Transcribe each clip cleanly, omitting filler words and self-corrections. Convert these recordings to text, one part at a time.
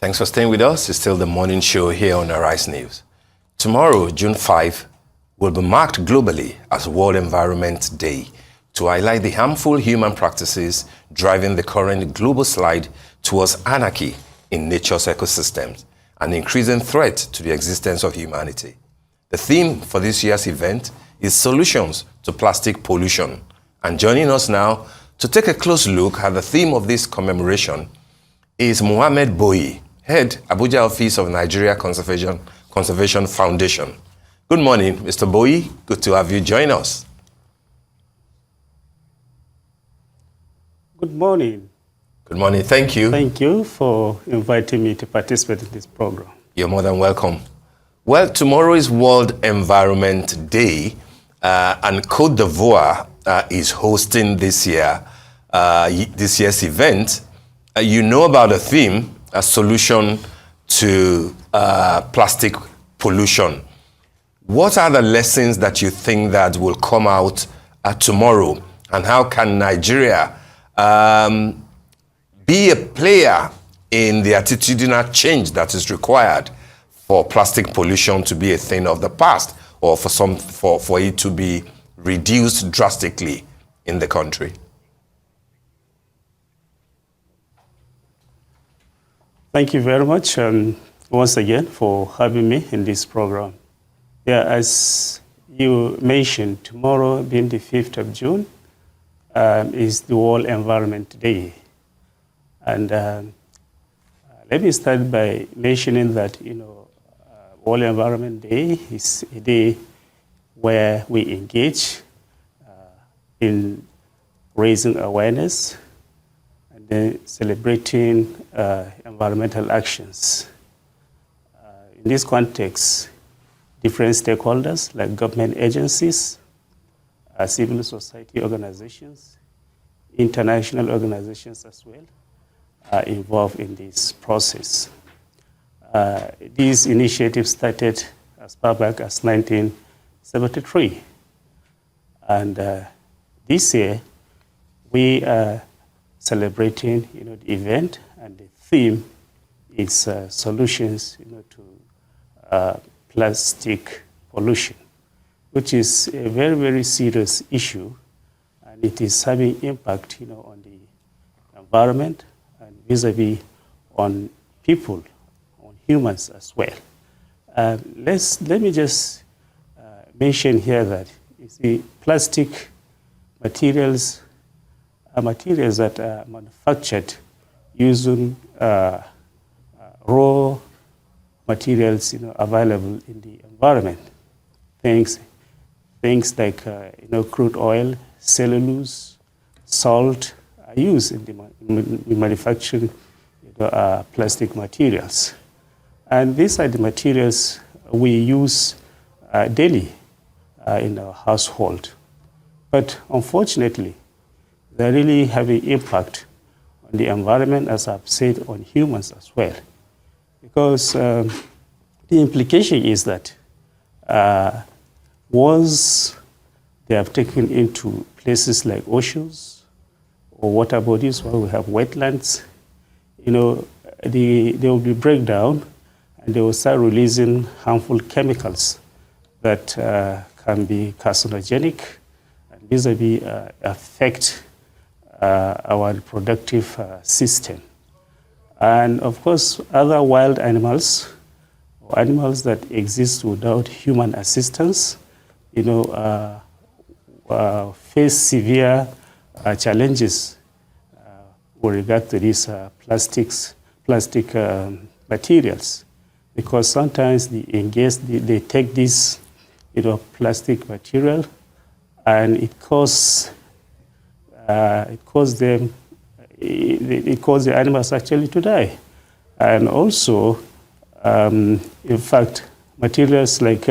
Thanks for staying with us. It's still the morning show here on Arise News. Tomorrow, June 5, will be marked globally as World Environment Day to highlight the harmful human practices driving the current global slide towards anarchy in nature's ecosystems, an increasing threat to the existence of humanity. The theme for this year's event is Solutions to Plastic Pollution. And joining us now to take a close look at the theme of this commemoration is Mohammed Boyi, Head, Abuja Office of Nigeria Conservation Foundation. Good morning, Mr. Boyi. Good to have you join us. Good morning. Good morning. Thank you. Thank you for inviting me to participate in this program. You're more than welcome. Well, tomorrow is World Environment Day, and Côte d'Ivoire is hosting this year's event. You know about the theme, a solution to plastic pollution. What are the lessons that you think that will come out tomorrow, and how can Nigeria be a player in the attitudinal change that is required for plastic pollution to be a thing of the past, or for it to be reduced drastically in the country? Thank you very much once again for having me in this program. Yeah, as you mentioned, tomorrow being the 5th of June is the World Environment Day. And let me start by mentioning that, World Environment Day is a day where we engage in raising awareness and then celebrating environmental actions. In this context, different stakeholders like government agencies, civil society organizations, international organizations as well, are involved in this process. These initiatives started as far back as 1973. And this year, we are celebrating the event, and the theme is solutions to plastic pollution, which is a very, very serious issue, and it is having impact on the environment and vis-a-vis on people, on humans as well. Let me just mention here that plastic materials are materials that are manufactured using raw materials available in the environment. Things like crude oil, cellulose, salt are used in the manufacturing plastic materials. And these are the materials we use daily in our household. But unfortunately, they really have an impact on the environment, as I've said, on humans as well. Because the implication is that once they have taken into places like oceans or water bodies where we have wetlands, there will be breakdown, and they will start releasing harmful chemicals that can be carcinogenic and vis-a-vis affect our reproductive system. And of course, other wild animals, or animals that exist without human assistance, face severe challenges with regard to these plastic materials, because sometimes they take this plastic material, and it causes the animals actually to die. And also, in fact, materials like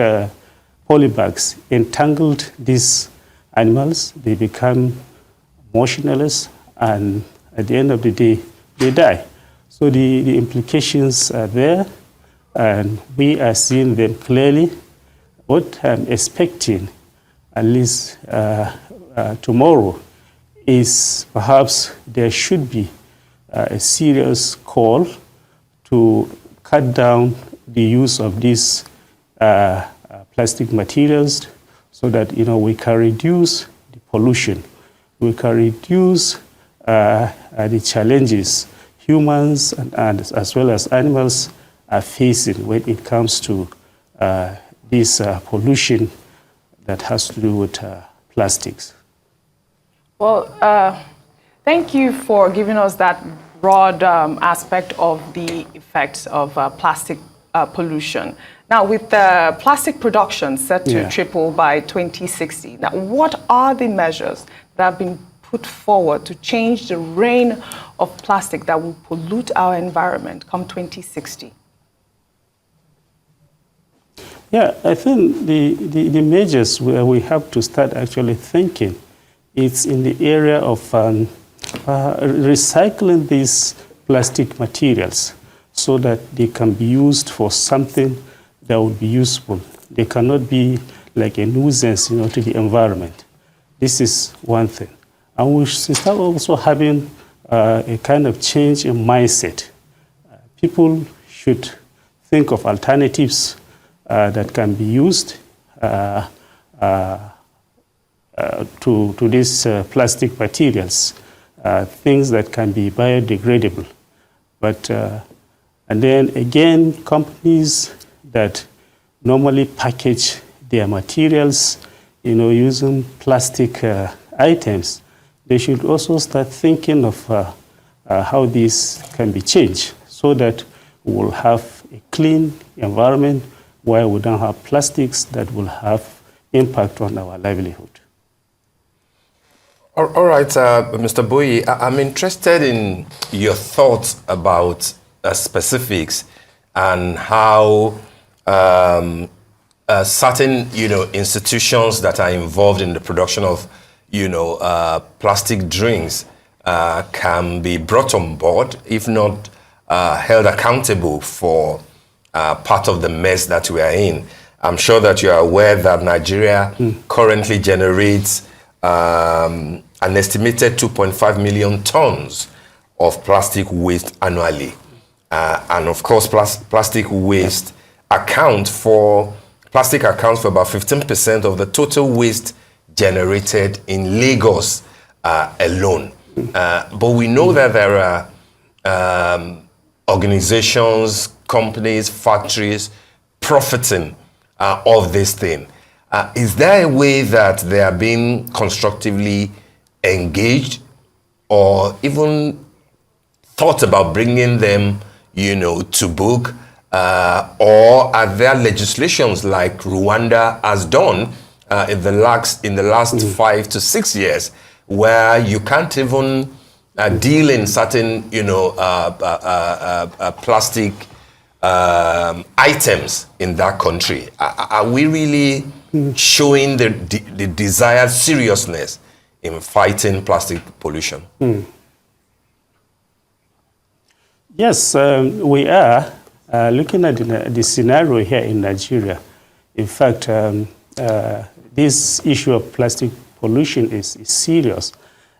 polybags entangled these animals. They become motionless, and at the end of the day, they die. So the implications are there, and we are seeing them clearly. What I'm expecting, at least tomorrow, is perhaps there should be a serious call to cut down the use of these plastic materials so that, we can reduce the pollution. We can reduce the challenges humans and as well as animals are facing when it comes to this pollution that has to do with plastics. Well, thank you for giving us that broad aspect of the effects of plastic pollution. Now, with the plastic production set to triple by 2060, now what are the measures that have been put forward to change the reign of plastic that will pollute our environment come 2060? Yeah, I think the measures where we have to start actually thinking, it's in the area of recycling these plastic materials so that they can be used for something that would be useful. They cannot be like a nuisance, to the environment. This is one thing. And we should start also having a kind of change in mindset. People should think of alternatives that can be used to these plastic materials, things that can be biodegradable. But and then again, companies that normally package their materials, using plastic items, they should also start thinking of how this can be changed so that we will have a clean environment where we don't have plastics that will have impact on our livelihood. All right, Mr. Boyi, I'm interested in your thoughts about specifics and how certain, institutions that are involved in the production of, plastic drinks can be brought on board, if not held accountable for part of the mess that we are in. I'm sure that you are aware that Nigeria currently generates an estimated 2.5 million tons of plastic waste annually. And of course, plastic waste accounts for about 15% of the total waste generated in Lagos alone. But we know that there are organizations, companies, factories profiting of this thing. Is there a way that they are being constructively engaged or even thought about bringing them, to book? Or are there legislations like Rwanda has done in the last 5 to 6 years where you can't even deal in certain, plastic items in that country? Are we really showing the desired seriousness in fighting plastic pollution? Yes, we are looking at the scenario here in Nigeria. In fact, this issue of plastic pollution is serious.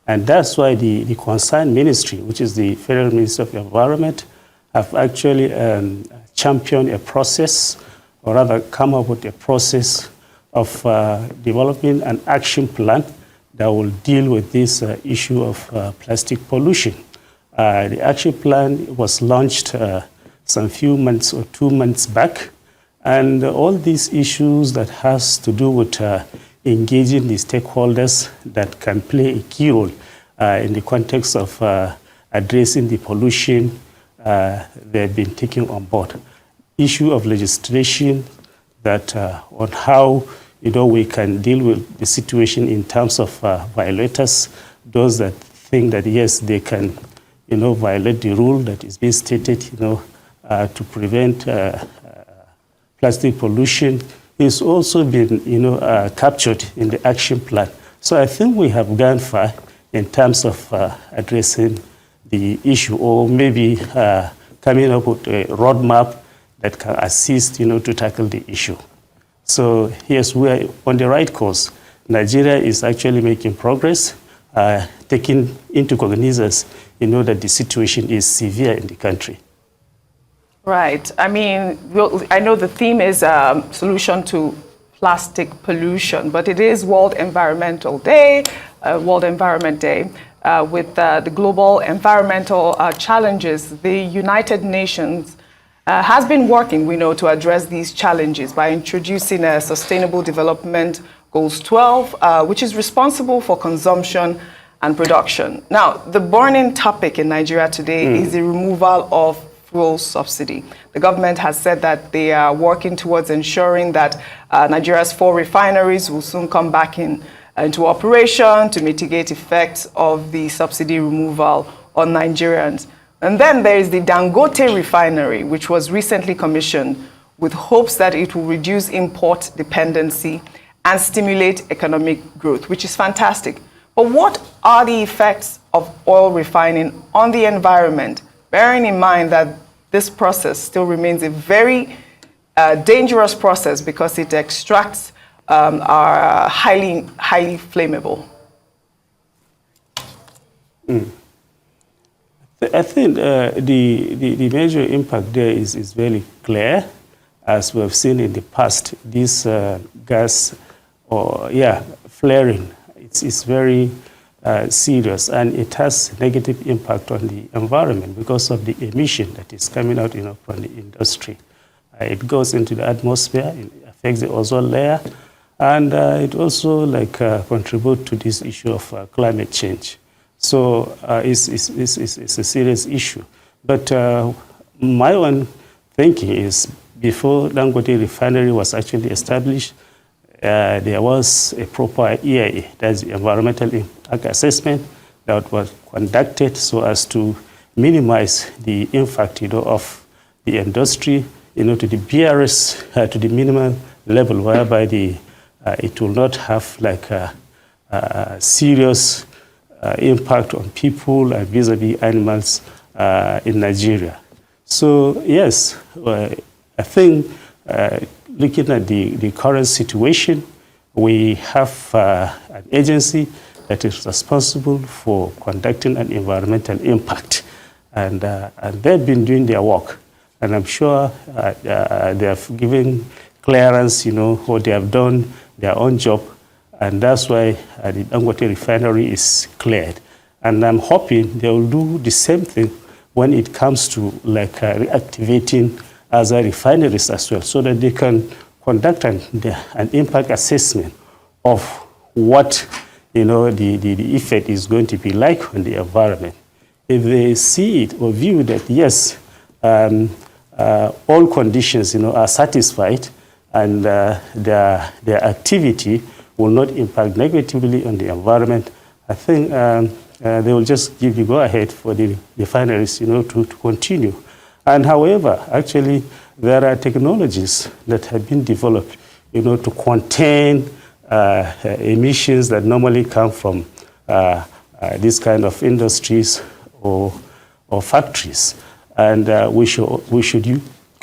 And that's why the concerned ministry, which is the Federal Ministry of Environment, have actually championed a process, or rather come up with a process of developing an action plan that will deal with this issue of plastic pollution. The action plan was launched some few months or 2 months back, and all these issues that has to do with engaging the stakeholders that can play a key role in the context of addressing the pollution, they've been taken on board. Issue of legislation that on how we can deal with the situation in terms of violators, those that think that yes, they can violate the rule that is being stated to prevent plastic pollution, is also been captured in the action plan. So I think we have gone far in terms of addressing the issue, or maybe coming up with a roadmap that can assist to tackle the issue. So yes, we are on the right course. Nigeria is actually making progress, taking into cognizance that the situation is severe in the country. Right. I mean, I know the theme is solution to plastic pollution, but it is World Environmental Day, World Environment Day. With the global environmental challenges, the United Nations has been working, we know, to address these challenges by introducing a Sustainable Development Goals 12, which is responsible for consumption and production. Now, the burning topic in Nigeria today is the removal of fuel subsidy. The government has said that they are working towards ensuring that Nigeria's 4 refineries will soon come back into operation to mitigate effects of the subsidy removal on Nigerians. And then there is the Dangote refinery, which was recently commissioned with hopes that it will reduce import dependency and stimulate economic growth, which is fantastic. But what are the effects of oil refining on the environment, bearing in mind that this process still remains a very dangerous process because it extracts are highly flammable? I think the major impact there is very clear, as we have seen in the past. This gas flaring, it's very serious, and it has negative impact on the environment because of the emission that is coming out, from the industry. It goes into the atmosphere, it affects the ozone layer, and it also contribute to this issue of climate change. So it's a serious issue. But my own thinking is, before Dangote refinery was actually established, there was a proper EIA, that's the environmental impact assessment, that was conducted so as to minimize the impact, of the industry, to the BRS, to the minimum level, whereby it will not have a serious impact on people and vis-a-vis animals in Nigeria. So yes, I think looking at the current situation, we have an agency that is responsible for conducting an environmental impact, and they've been doing their work, and I'm sure they have given clearance, or they have done their own job. And that's why the Dangote refinery is cleared. And I'm hoping they will do the same thing when it comes to reactivating other refineries as well, so that they can conduct an impact assessment of what the effect is going to be like on the environment. If they see it or view that, yes, all conditions are satisfied, and their activity will not impact negatively on the environment, I think they will just give the go-ahead for the refineries, to continue. And however, actually, there are technologies that have been developed, to contain emissions that normally come from these kind of industries or factories. And we should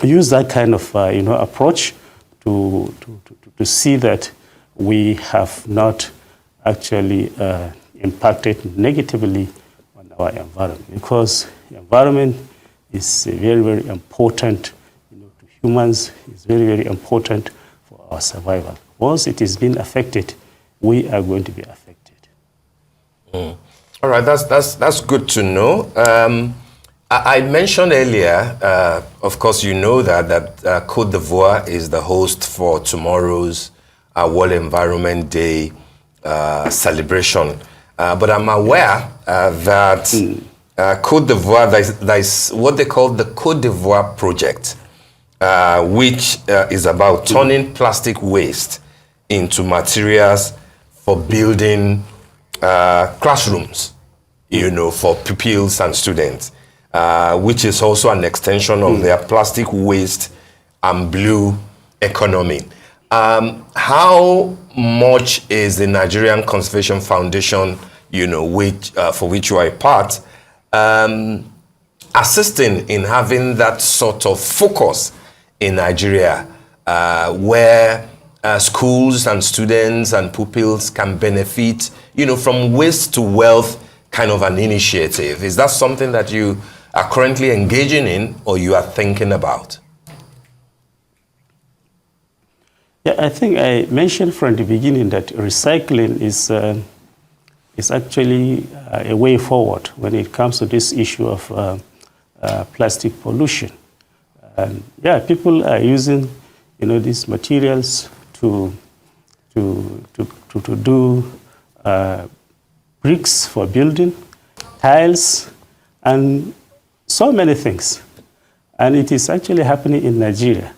use that kind of approach to see that we have not actually impacted negatively on our environment, because the environment is very, very important to humans. It's very, very important for our survival. Once it is being affected, we are going to be affected. All right, that's good to know. I mentioned earlier, of course, that Côte d'Ivoire is the host for tomorrow's World Environment Day celebration. But I'm aware that Côte d'Ivoire, there's what they call the Côte d'Ivoire project, which is about turning plastic waste into materials for building classrooms, for pupils and students, which is also an extension of their plastic waste and blue economy. How much is the Nigerian Conservation Foundation, for which you are a part, assisting in having that sort of focus in Nigeria, where schools and students and pupils can benefit, from waste to wealth kind of an initiative? Is that something that you are currently engaging in or you are thinking about? Yeah, I think I mentioned from the beginning that recycling is actually a way forward when it comes to this issue of plastic pollution. Yeah, people are using, these materials to do bricks for building, tiles, and so many things. And it is actually happening in Nigeria.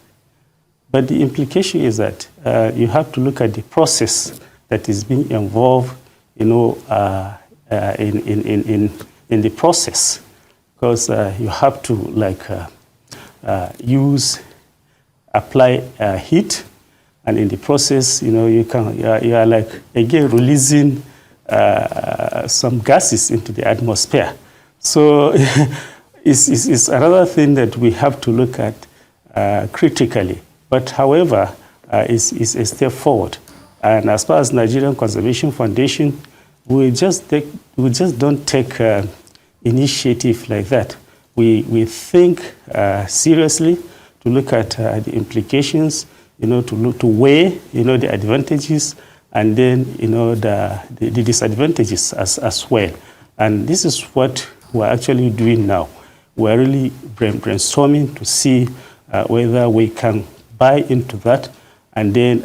But the implication is that you have to look at the process that is being involved, in the process, because you have to apply heat, and in the process, you are like again releasing some gases into the atmosphere. So it's another thing that we have to look at critically. But however, it's a step forward. And as far as Nigerian Conservation Foundation, we just don't take initiative like that. We think seriously to look at the implications, to weigh, the advantages and then, the disadvantages as well. And this is what we're actually doing now. We're really brainstorming to see whether we can buy into that and then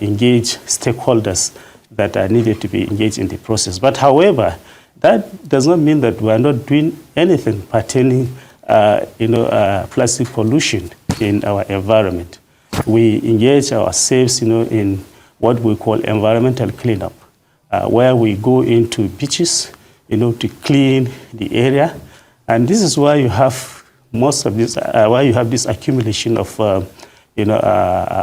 engage stakeholders that are needed to be engaged in the process. But however, that does not mean that we are not doing anything pertaining, plastic pollution in our environment. We engage ourselves, in what we call environmental cleanup, where we go into beaches, to clean the area. And this is why you have most of this, why you have this accumulation of,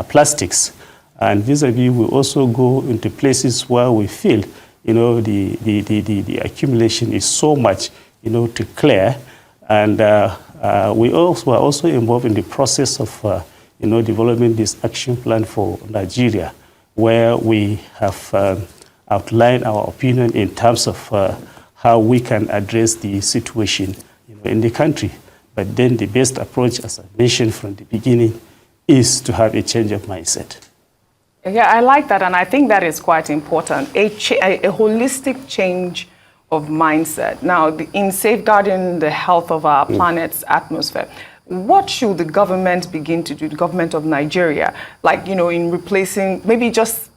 plastics. And vis-a-vis, we also go into places where we feel, the accumulation is so much, to clear. And we also are also involved in the process of, developing this action plan for Nigeria, where we have outlined our opinion in terms of how we can address the situation, in the country. But then the best approach, as I mentioned from the beginning, is to have a change of mindset. Yeah, I like that, and I think that is quite important, a holistic change of mindset. Now, in safeguarding the health of our planet's atmosphere, what should the government begin to do, the government of Nigeria, like, in replacing, maybe just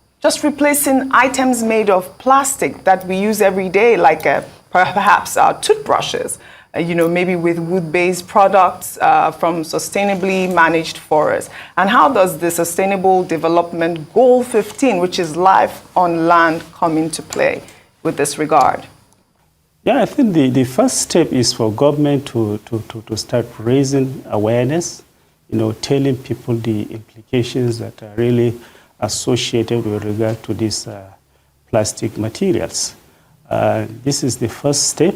replacing items made of plastic that we use every day, like perhaps our toothbrushes, maybe with wood-based products from sustainably managed forests? And how does the Sustainable Development Goal 15, which is life on land, come into play with this regard? Yeah, I think the first step is for government to start raising awareness, telling people the implications that are really associated with regard to these plastic materials. This is the first step,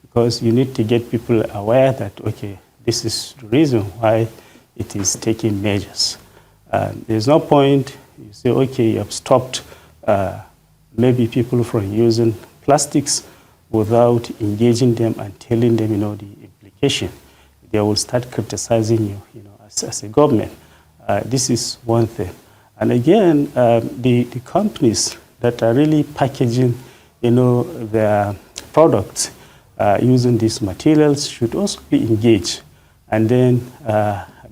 because you need to get people aware that, okay, this is the reason why it is taking measures. There's no point you say, okay, you have stopped maybe people from using plastics without engaging them and telling them, the implication. They will start criticizing you, as a government. This is one thing. And again, the companies that are really packaging, their products using these materials should also be engaged and then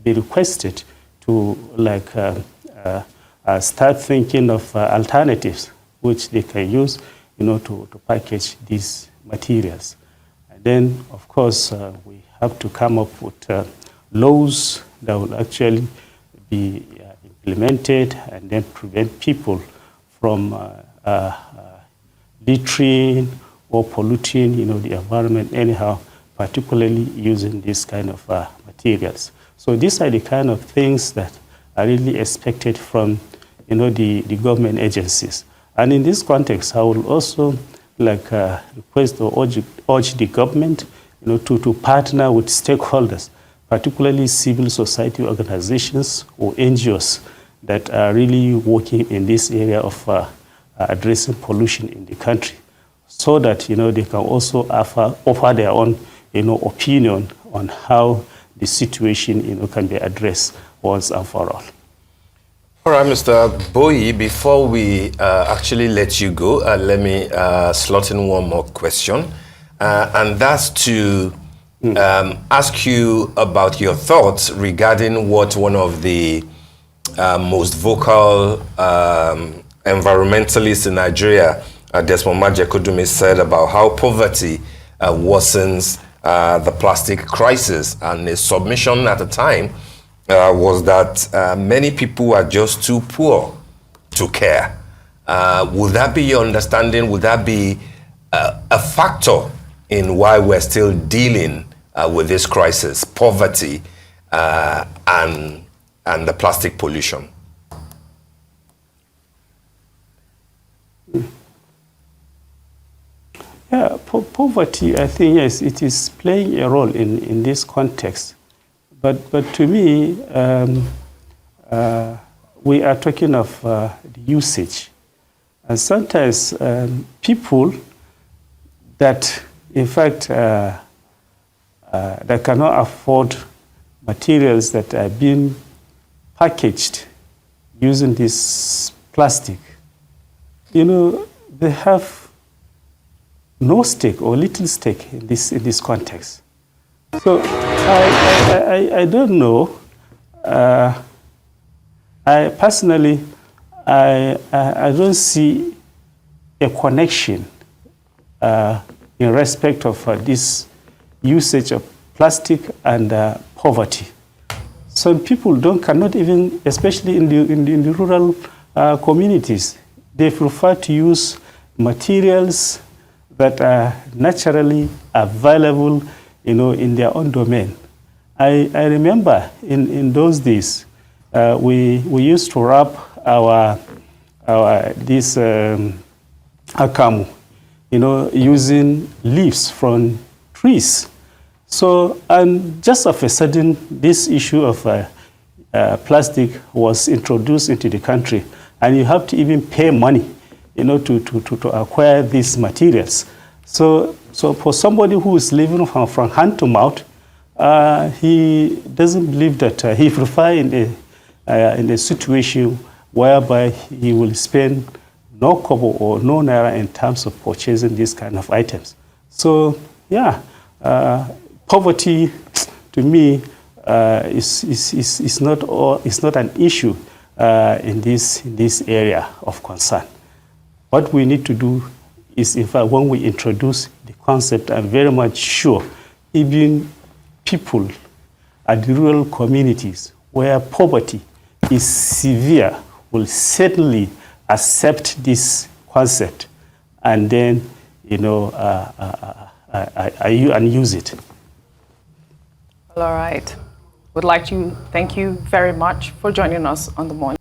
be requested to start thinking of alternatives which they can use, to package these materials. And then, of course, we have to come up with laws that will actually be implemented and then prevent people from littering or polluting, the environment anyhow, particularly using this kind of materials. So these are the kind of things that are really expected from, the government agencies. And in this context, I will also request or urge the government, to partner with stakeholders, particularly civil society organizations or NGOs that are really working in this area of addressing pollution in the country, so that they can also offer their own opinion on how the situation, can be addressed once and for all. All right, Mr. Boyi, before we actually let you go, let me slot in one more question. And that's to ask you about your thoughts regarding what one of the most vocal environmentalists in Nigeria, Desmond Majekodunmi, said about how poverty worsens the plastic crisis. And his submission at the time was that many people are just too poor to care. Would that be your understanding? Would that be a factor in why we're still dealing with this crisis, poverty and the plastic pollution? Yeah, poverty, I think, yes, it is playing a role in this context. But to me, we are talking of the usage. And sometimes people that, in fact, that cannot afford materials that are being packaged using this plastic, they have no stake or little stake in this context. So I don't know. I personally, I don't see a connection in respect of this usage of plastic and poverty. Some people cannot even, especially in the rural communities, they prefer to use materials that are naturally available, in their own domain. I remember in those days, we used to wrap this akamu, using leaves from trees. So, and just of a sudden, this issue of plastic was introduced into the country, and you have to even pay money, to acquire these materials. So for somebody who is living from hand to mouth, he doesn't believe that he prefer in a situation whereby he will spend no kobo or no naira in terms of purchasing these kind of items. So yeah, poverty to me is not an issue in this area of concern. What we need to do is, in fact, when we introduce the concept, I'm very much sure even people at the rural communities where poverty is severe will certainly accept this concept and then, and use it. All right. Would like to thank you very much for joining us on The Morning.